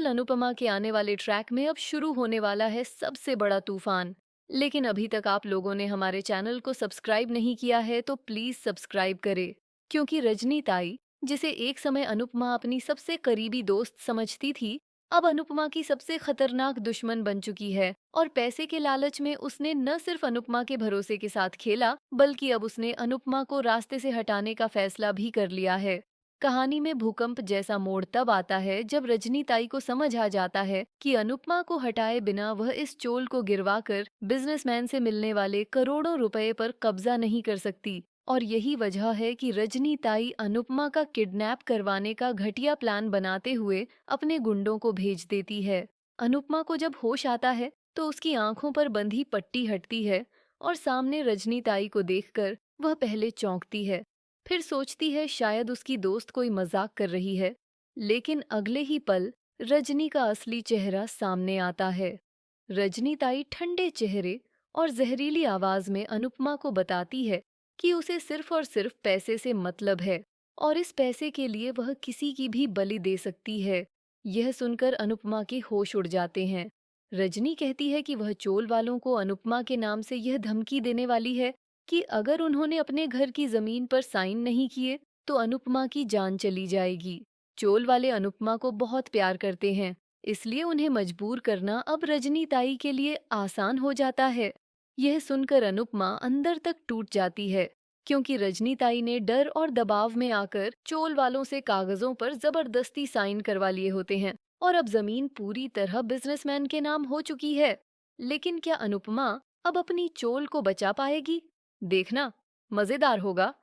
Serial Anupama के आने वाले ट्रैक में अब शुरू होने वाला है सबसे बड़ा तूफान। लेकिन अभी तक आप लोगों ने हमारे चैनल को सब्सक्राइब नहीं किया है तो प्लीज सब्सक्राइब करें। क्योंकि रजनी ताई, जिसे एक समय अनुपमा अपनी सबसे करीबी दोस्त समझती थी, अब अनुपमा की सबसे खतरनाक दुश्मन बन चुकी है। और पैसे के लालच में उसने न सिर्फ अनुपमा के भरोसे के साथ खेला, बल्कि अब उसने अनुपमा को रास्ते से हटाने का फैसला भी कर लिया है। कहानी में भूकंप जैसा मोड़ तब आता है जब रजनी ताई को समझ आ जाता है कि अनुपमा को हटाए बिना वह इस चोल को गिरवाकर बिजनेसमैन से मिलने वाले करोड़ों रुपए पर कब्जा नहीं कर सकती। और यही वजह है कि रजनी ताई अनुपमा का किडनैप करवाने का घटिया प्लान बनाते हुए अपने गुंडों को भेज देती है। अनुपमा को जब होश आता है तो उसकी आंखों पर बंधी पट्टी हटती है और सामने रजनी ताई को देखकर वह पहले चौंकती है, फिर सोचती है शायद उसकी दोस्त कोई मजाक कर रही है। लेकिन अगले ही पल रजनी का असली चेहरा सामने आता है। रजनी ताई ठंडे चेहरे और जहरीली आवाज में अनुपमा को बताती है कि उसे सिर्फ और सिर्फ पैसे से मतलब है और इस पैसे के लिए वह किसी की भी बलि दे सकती है। यह सुनकर अनुपमा के होश उड़ जाते हैं। रजनी कहती है कि वह चोल वालों को अनुपमा के नाम से यह धमकी देने वाली है कि अगर उन्होंने अपने घर की जमीन पर साइन नहीं किए तो अनुपमा की जान चली जाएगी। चोल वाले अनुपमा को बहुत प्यार करते हैं, इसलिए उन्हें मजबूर करना अब रजनी ताई के लिए आसान हो जाता है। यह सुनकर अनुपमा अंदर तक टूट जाती है, क्योंकि रजनी ताई ने डर और दबाव में आकर चोल वालों से कागजों पर जबरदस्ती साइन करवा लिए होते हैं और अब जमीन पूरी तरह बिजनेसमैन के नाम हो चुकी है। लेकिन क्या अनुपमा अब अपनी चोल को बचा पाएगी? देखना, मजेदार होगा।